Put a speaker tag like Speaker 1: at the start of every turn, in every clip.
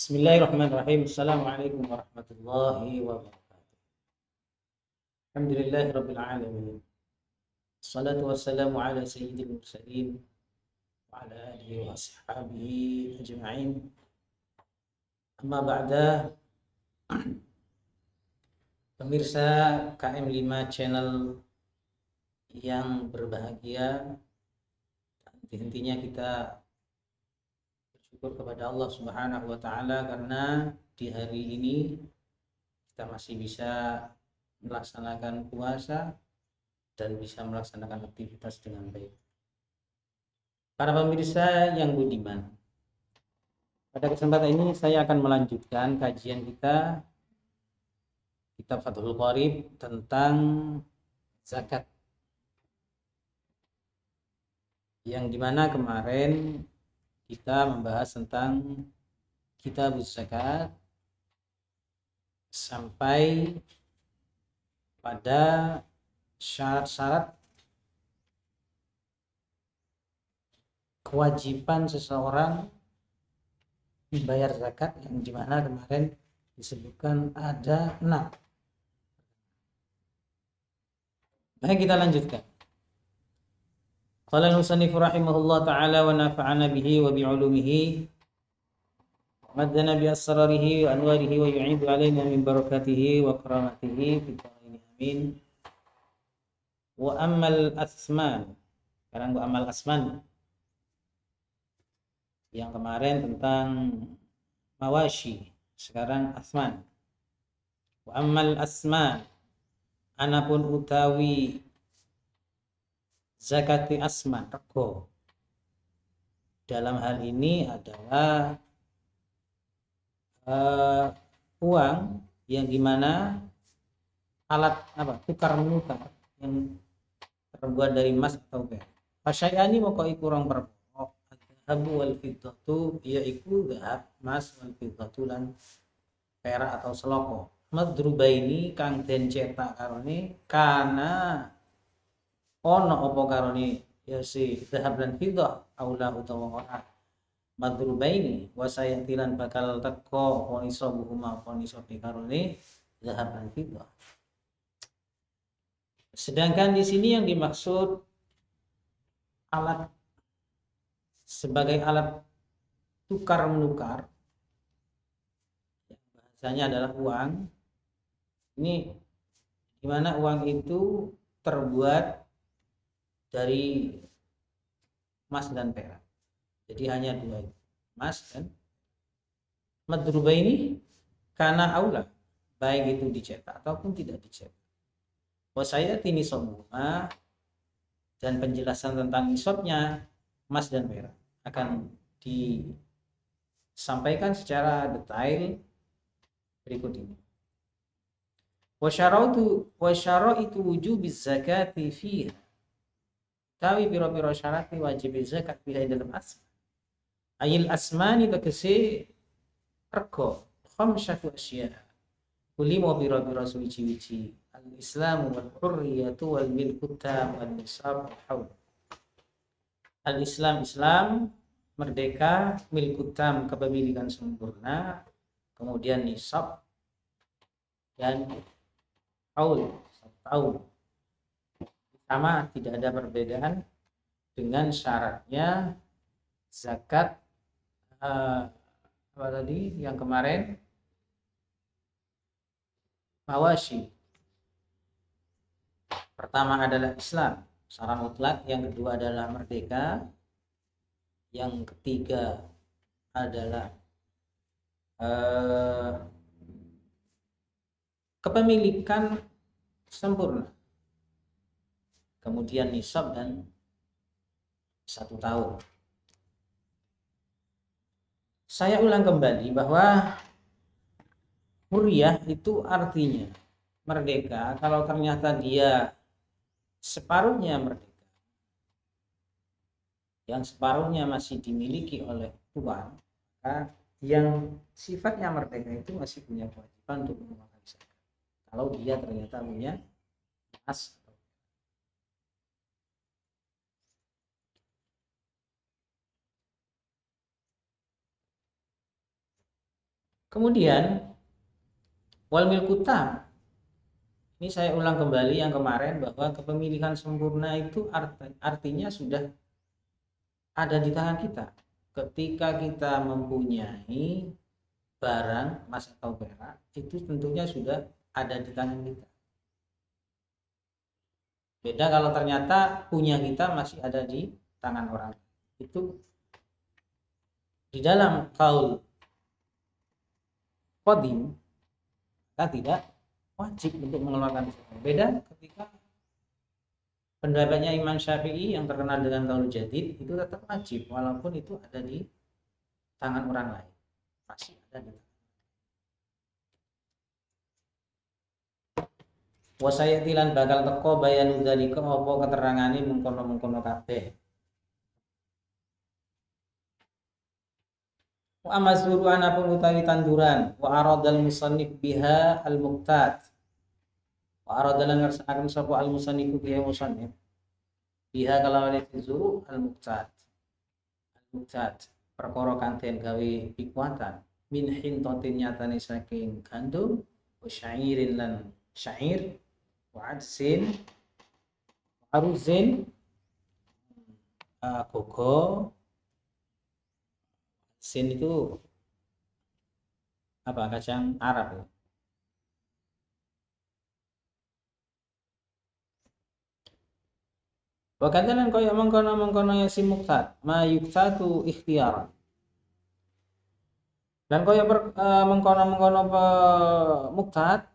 Speaker 1: Bismillahirrahmanirrahim. Assalamualaikum warahmatullahi wabarakatuh. Alhamdulillahirabbil alamin. Wassalatu wassalamu ala sayyidil mursalin wa ala alihi wa ashabihi ajma'in. Amma ba'da, pemirsa KM5 channel yang berbahagia, intinya kita bersyukur kepada Allah Subhanahu wa taala karena di hari ini kita masih bisa melaksanakan puasa dan bisa melaksanakan aktivitas dengan baik. Para pemirsa yang budiman, pada kesempatan ini saya akan melanjutkan kajian kita kitab Fathul Qorib tentang zakat, yang dimana kemarin kita membahas tentang kitab zakat sampai pada syarat-syarat kewajiban seseorang membayar zakat, yang dimana kemarin disebutkan ada 6. Baik, kita lanjutkan. Qala al-musannif rahimahullah ta'ala wa nafa'ana bihi wa bi'ulumihi maddana bi asrarihi wa anwarihi wa yu'idu alaina min barakatihi wa karamatihi fid dharain amin. Wa ammal asman, sekarang wa ammal asman yang kemarin tentang mawashi, sekarang asman. Wa ammal asman, anapun utawi zakati asman rego, dalam hal ini adalah uang yang dimana alat tukar menukar yang terbuat dari emas atau perak. Fasyai'ani moko iku rong perkara, adzahabu wal fiddatu, yaiku zahab, emas, wal fiddatu lan perak atau seloko. Madrubaini kang den cetak karone kana ono apa karone ya si zahab lan fiddah aula utawa ora. Madrubaini wasayatilan bakal teko poniso buhuma poniso karone zahab lan fiddah. Sedangkan di sini yang dimaksud alat sebagai alat tukar menukar, bahasanya adalah uang. Ini dimana uang itu terbuat dari emas dan perak. Jadi hanya dua, emas dan madruba ini karena aula, baik itu dicetak ataupun tidak dicetak. Wasaya tini somuma, dan penjelasan tentang nisabnya emas dan perak akan disampaikan secara detail berikut ini. Wasyaraitu wujubiz zakati fiha, tawi pira-pira syarat wajib zakat fiha dalam asma. Ayil asmani tegese rego khamsatu asya, kulimo pira-pira suci-suci, al-islamu wal hurriyatu wal milku tam wal nisab wal haul. Al-Islam, Islam, merdeka, milku tam, kepemilikan sempurna, kemudian nisab dan haul, tahun. Sama, tidak ada perbedaan dengan syaratnya zakat apa tadi yang kemarin, mawashi. Pertama adalah Islam secara mutlak, yang kedua adalah merdeka, yang ketiga adalah kepemilikan sempurna, kemudian nisab dan 1 tahun. Saya ulang kembali bahwa hurriyah itu artinya merdeka. Kalau ternyata dia separuhnya merdeka, yang separuhnya masih dimiliki oleh tuan, maka yang sifatnya merdeka itu masih punya kewajiban untuk mengeluarkan zakat. Kalau dia ternyata punya emas. Kemudian wal milku tam. Ini saya ulang kembali yang kemarin bahwa kepemilikan sempurna itu artinya sudah ada di tangan kita. Ketika kita mempunyai barang emas atau perak, itu tentunya sudah ada di tangan kita. Beda kalau ternyata punya kita masih ada di tangan orang. Itu di dalam kaul qadim, kita tidak wajib untuk mengeluarkan zakat. Beda ketika pendapatnya Imam Syafi'i yang terkenal dengan kaul jadid, itu tetap wajib walaupun itu ada di tangan orang lain. Masih ada di tangan. Wasaya tilan bakal teko bayanu dzalika apa keterangane mengkono-mengkono kabeh. Wa amazuru anapun utawi tanduran wa aradal musannif biha al muqtat. Wa aradalan ngersakaken sapa al musannif biha musannif. Biha kalawan zuru al muqtat. Al muqtat perkara kang den gawe pikuatan min hintatin nyatane saking gandum wa syairin lan syair wa adsin wa aruzin koko. Sin itu apa? Kacang Arab ya. Wakadalan kaya mengkono ya si muktad ma yuktatu ikhtiaran. Dan kaya mengkono muktad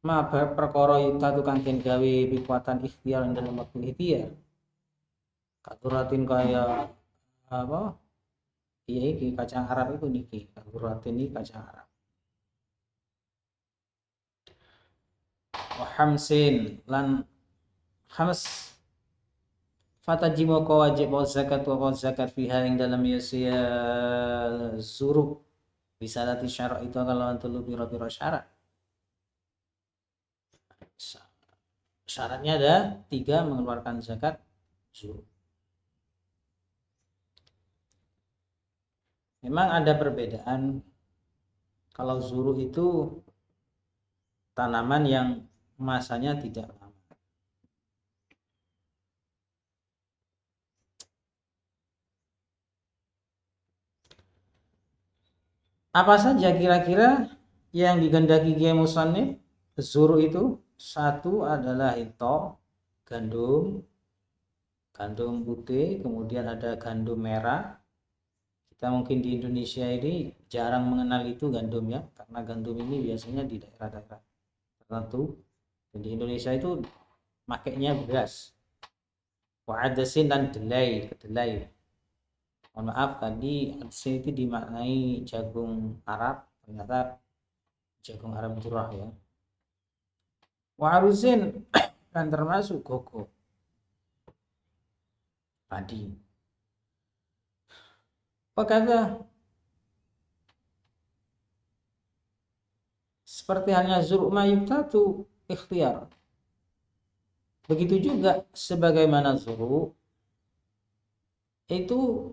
Speaker 1: ma perkara yuktatu kang den gawe kekuatan ikhtiar dalam waktu ikhtiar. Katuratin kaya apa? Iya iki kacang Arab itu niki. Katuratin ini kacang Arab. Wa hamsin lan khams fatajibu ka wajib zakat wa zakat fiha ing dalam yasiya zuruk bisalati syarat itu kalau antulu pira-pira syarat. Syaratnya ada 3 mengeluarkan zakat zuruk. Memang ada perbedaan kalau zuruk itu tanaman yang masanya tidak lama. Apa saja kira-kira yang digandaki Kiai Musannif? Zuruk itu satu adalah itu gandum putih, kemudian ada gandum merah. Kita mungkin di Indonesia ini jarang mengenal itu gandum ya, karena gandum ini biasanya di daerah-daerah tertentu. Dan di Indonesia itu makainya beras. Wa'adasin dan kedelai. Mohon maaf tadi adasin itu dimaknai jagung Arab, ternyata jagung Arab curah ya. Wa'aruzin dan termasuk koko, padi. Kata seperti halnya zuruk mayuktatu ikhtiar. Begitu juga sebagaimana zuruk itu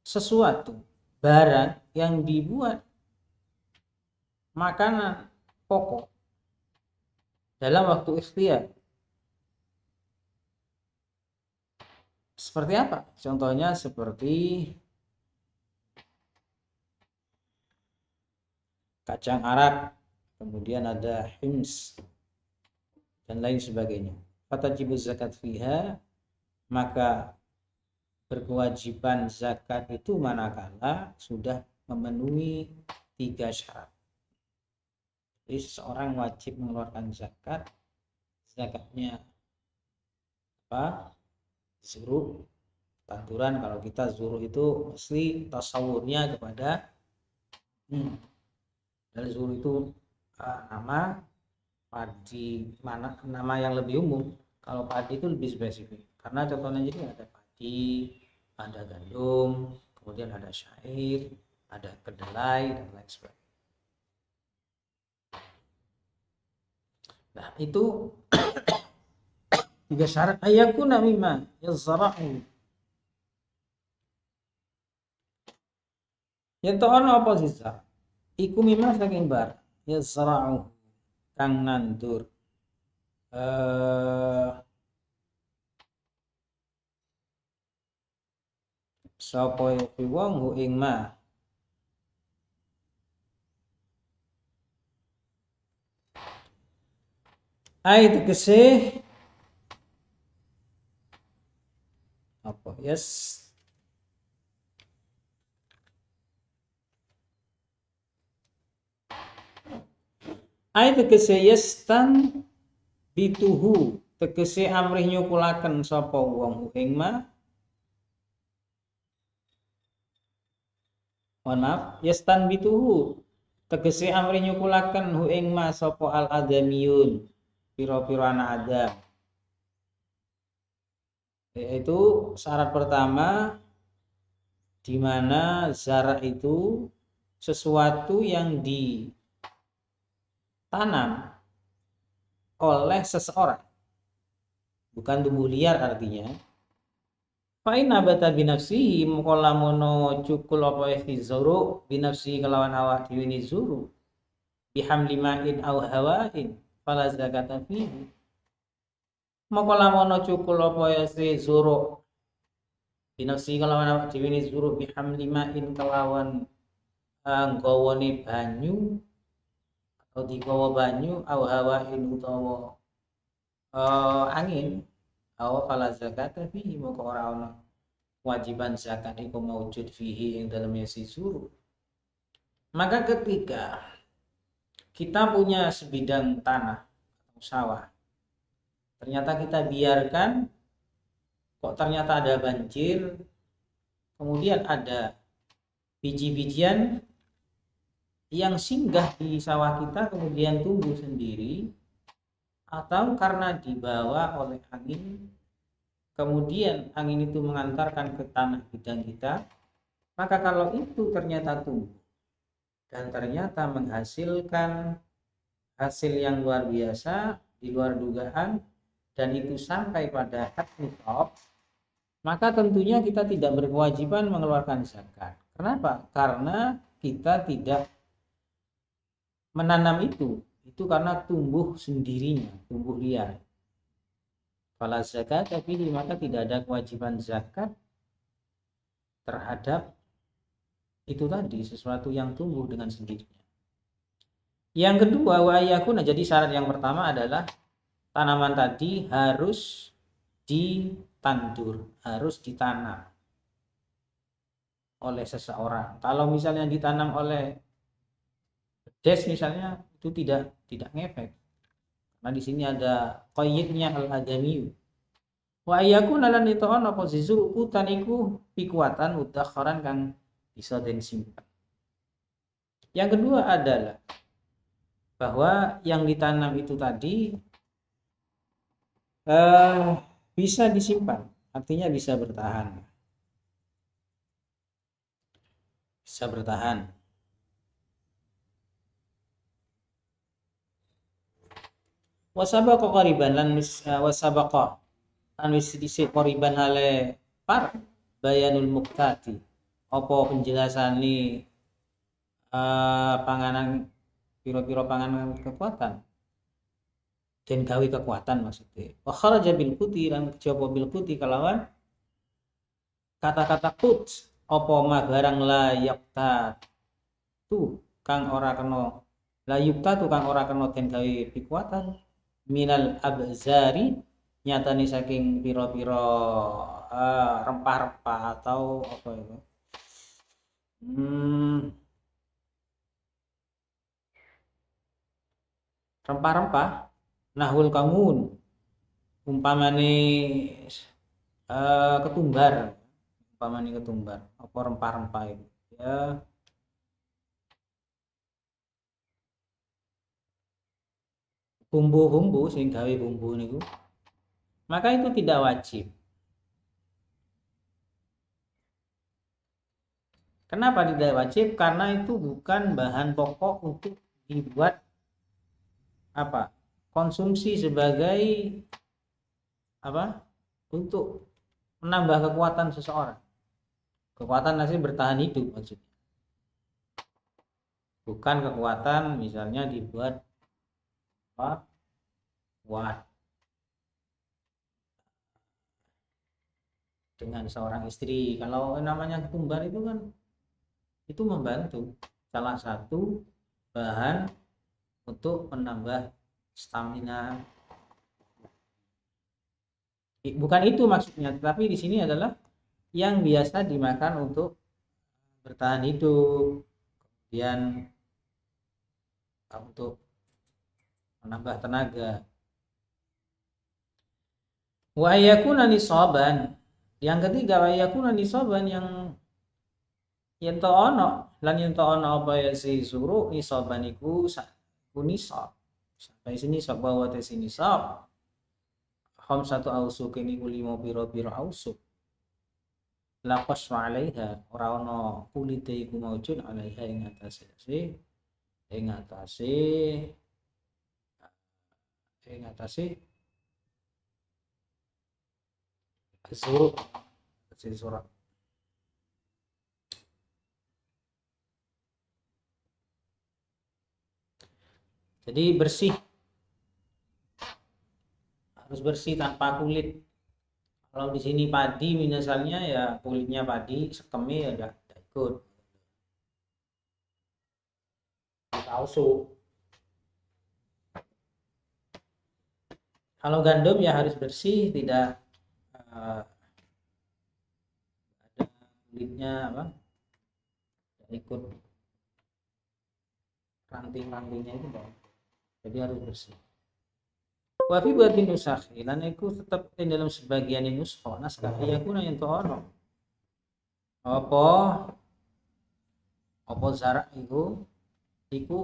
Speaker 1: sesuatu barang yang dibuat makanan pokok dalam waktu ikhtiar. Seperti apa? Contohnya seperti kacang Arab, kemudian ada hims dan lain sebagainya. Fatajibu zakat fiha, maka berkewajiban zakat itu manakala sudah memenuhi 3 syarat. Jadi seseorang wajib mengeluarkan zakat. Zakatnya apa? Zuru, tanduran. Kalau kita zuru itu mesti tasawurnya kepada dari zuru itu nama padi, mana nama yang lebih umum. Kalau padi itu lebih spesifik karena contohnya jadi ada padi, ada gandum, kemudian ada syair, ada kedelai dan lain sebagainya. Nah itu 3 syarat ayakuna mimma yazra'u. Yen to ana apa sisa iku mimma saking bar yasra'u kang nandur eh sapa wong hu ing ma ai tegese apa yes ai tegese yestan bituhu tegese amrih nyukulaken sapa wong hu ing ma maaf yestan bituhu tegese amrih nyukulaken hu ing ma sapa al adamiyun pira-pira anak adam yaitu syarat pertama di mana zara itu sesuatu yang ditanam oleh seseorang, bukan tumbuh liar artinya. Fa inna bata binafsihi moko lamono cukul apa zuru binafsi kelawan awak dhewe ni zuru bihamli ma'in aw hawain fala zakata fihi. Moko lamono cukul apa zuru binafsi kelawan awak dhewe ni zuru bihamli ma'in kelawan nggawane banyu atau digawa banyu aw hawain utawa angin aw fala zakata fihi moko ora ana kewajiban zakat iku maujud fihi ing dalamnya si zuru. Maka ketika kita punya sebidang tanah atau sawah, ternyata kita biarkan kok ternyata ada banjir, kemudian ada biji-bijian yang singgah di sawah kita kemudian tumbuh sendiri atau karena dibawa oleh angin, kemudian angin itu mengantarkan ke tanah bidang kita, maka kalau itu ternyata tumbuh dan ternyata menghasilkan hasil yang luar biasa di luar dugaan dan itu sampai pada had nisab, maka tentunya kita tidak berkewajiban mengeluarkan zakat. Kenapa? Karena kita tidak menanam itu karena tumbuh sendirinya, tumbuh liar. Fala zakat tapi maka tidak ada kewajiban zakat terhadap itu tadi, sesuatu yang tumbuh dengan sendirinya. Yang kedua wa yakuna, jadi syarat yang pertama adalah tanaman tadi harus ditandur, harus ditanam oleh seseorang. Kalau misalnya ditanam oleh des misalnya itu tidak ngefek. Karena di sini ada qayyidnya al-adamiyu. Wa yakuna lan itu ana apa zizur utan iku pikuatan udakharan kang bisa den simpan. Yang kedua adalah bahwa yang ditanam itu tadi bisa disimpan, artinya bisa bertahan. Bisa bertahan. Wasabaqa qariban lan wasabaqa lan wis dhisik qariban hale par bayanul muqtati. Apa penjelasane panganan pira-pira panganan kekuatan dan gawe kekuatan maksudnya. Wa kharaja bil kuti lan kejaba bil kuti kelawan kata-kata kut apa magarang la yakta tu kang ora kena la yukta tu kang ora kena den gawe kekuatan minal abzari nyatane saking pira-pira rempah-rempah atau apa itu rempah-rempah nahul kamun umpamane ketumbar apa rempah-rempah itu ya bumbu-bumbu sing gawe bumbu niku maka itu tidak wajib. Kenapa tidak wajib? Karena itu bukan bahan pokok untuk dibuat apa? Konsumsi sebagai apa? Untuk menambah kekuatan seseorang. Kekuatan nasi bertahan hidup maksudnya. bukan kekuatan misalnya dibuat apa kuat dengan seorang istri. Kalau namanya ketumbar itu kan itu membantu, salah satu bahan untuk menambah stamina. Bukan itu maksudnya, tetapi di sini adalah yang biasa dimakan untuk bertahan hidup, kemudian untuk menambah tenaga. Wa yakuna nisaban. Yang ketiga, wa yakuna nisaban yang yen to ono lan yen to ono apa ya si suruh nisaban iku nisab. Sampai sini nisab bahwa tes nisab. Satu ausuk ini lima piro-piro ausuk. Lapas wa alaiha ora ono kulite iku maujud alaiha ing atase ing atase ing atase suruh surat. Jadi bersih, harus bersih tanpa kulit. Kalau di sini padi misalnya ya kulitnya padi, sekemnya ya udah ikut. Tausuk. Kalau gandum ya harus bersih, tidak ada kulitnya apa? Tidak ikut ranting-rantingnya itu dong. Jadi harus bersih. Wa fi batin nusakhi lan iku tetep ing dalam sebagian nuskha naskah yakuna yen to ono apa zarak iku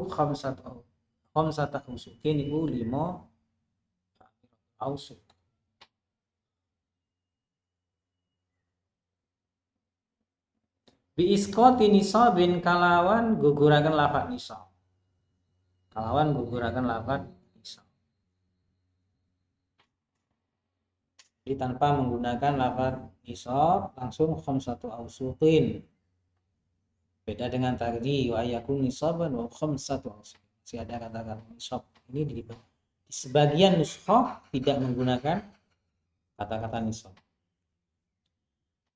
Speaker 1: khamsata usukin iku 5 ausuk. Bi isqati nisabin kalawan guguraken lafaz nisab. Kalawan guguraken lafaz nisab. Jadi tanpa menggunakan lafaz nisab langsung khamsatu ausuqin. Beda dengan tadi wa yakun nisaban wa khamsatu ausuq. Masih ada kata-kata nisab. Ini di sebagian nuskha tidak menggunakan kata-kata nisab.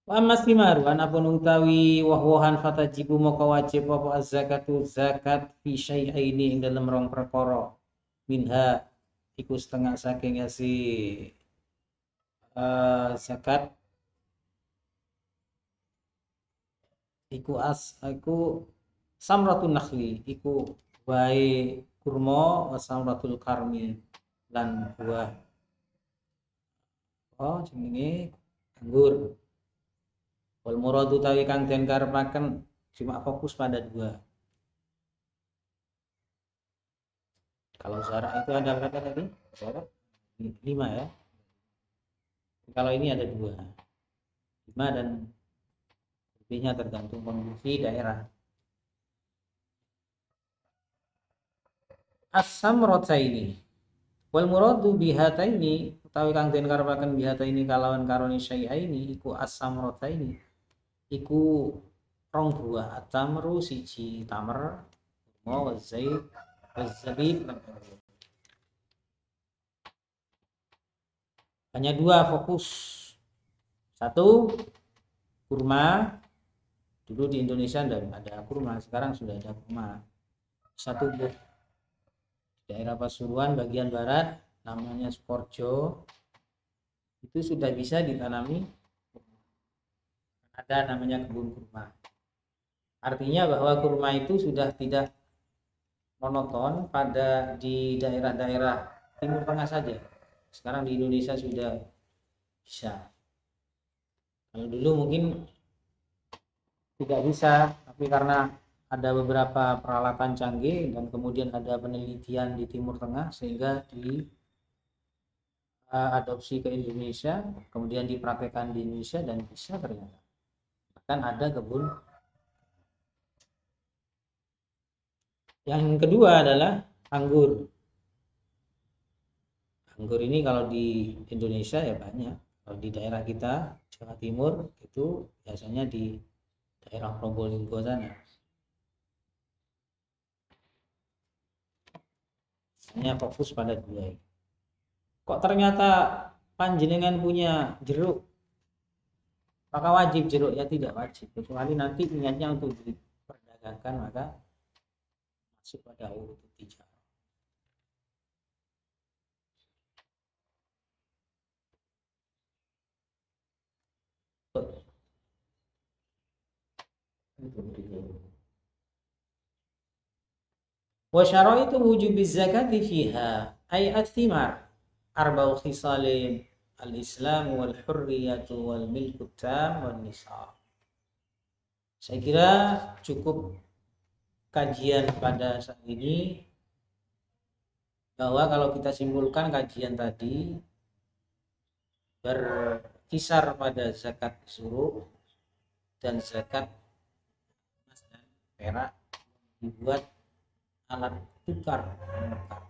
Speaker 1: Wa maslimaru anapun utawi wah-wahan fatajibu maka wajib apa az-zakatu zakat fi syai'aini ing dalam rong perkara minha iku setengah saking si zakat iku samratun nakhli iku wae kurma wa samratul karmi lan buah jenenge anggur. Wal muradu tawi kang den karepaken cuma fokus pada dua. Kalau zarak itu ada berapa tadi? Zarak 5 ya. Kalau ini ada 2. 5 dan lebihnya tergantung kondisi daerah. As-samrataini wal muradu bihataini utawi kang den karepaken bihataini kalawan karone syai'aini iku as-samrataini iku rong buah atamru siji tamer wa zait zabib. Hanya 2 fokus. 1 kurma. Dulu di Indonesia tidak ada kurma, sekarang sudah ada kurma. 1 buah daerah Pasuruan bagian barat namanya Sukorjo itu sudah bisa ditanami, ada namanya kebun kurma. Artinya bahwa kurma itu sudah tidak monoton pada di daerah-daerah Timur Tengah saja. Sekarang di Indonesia sudah bisa. Kalau dulu mungkin tidak bisa, tapi karena ada beberapa peralatan canggih dan kemudian ada penelitian di Timur Tengah sehingga diadopsi ke Indonesia, kemudian dipraktekkan di Indonesia dan bisa ternyata. Bahkan ada kebun. Yang kedua adalah anggur. Anggur ini kalau di Indonesia ya banyak. Kalau di daerah kita Jawa Timur itu biasanya di daerah Probolinggo sana. hanya fokus pada dua ini. Kok ternyata panjenengan punya jeruk, maka wajib jeruk? Ya tidak wajib, kecuali nanti niatnya untuk diperdagangkan, maka masuk pada urut tijarah. Wa syaraitu wujubiz zakati fiha ay athimar arba'u khisalin al-islam wal hurriyatu wal milku tam wal nisa. Saya kira cukup kajian pada saat ini, bahwa kalau kita simpulkan kajian tadi berkisar pada zakat suruh dan zakat emas dan perak dibuat alat tukar menukar.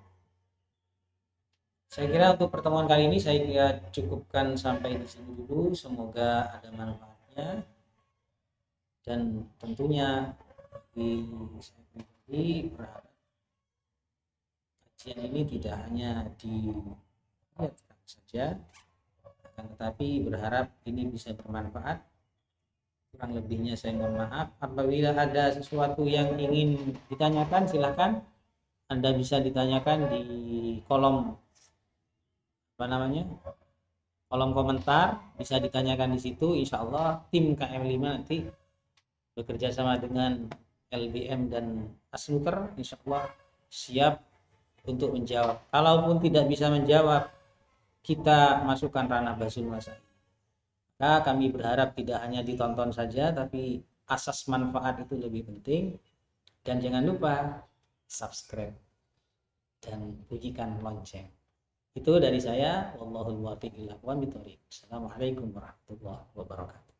Speaker 1: Saya kira untuk pertemuan kali ini saya kira cukupkan sampai di sini dulu. Semoga ada manfaatnya, dan tentunya bagi saya pribadi berharap kajian ini tidak hanya dilihat saja, akan tetapi berharap ini bisa bermanfaat. Kurang lebihnya saya mohon maaf. Apabila ada sesuatu yang ingin ditanyakan, silahkan Anda bisa ditanyakan di kolom kolom komentar, bisa ditanyakan di situ. Insya Allah tim KM5 nanti bekerja sama dengan LBM dan Asnuker, insya Allah siap untuk menjawab. Kalaupun tidak bisa menjawab, kita masukkan ranah basul masail. Maka kami berharap tidak hanya ditonton saja, tapi asas manfaat itu lebih penting. Dan jangan lupa subscribe dan bunyikan lonceng. Itu dari saya. Wallahul muwaffiq ila aqwamit thoriq. Assalamualaikum warahmatullahi wabarakatuh.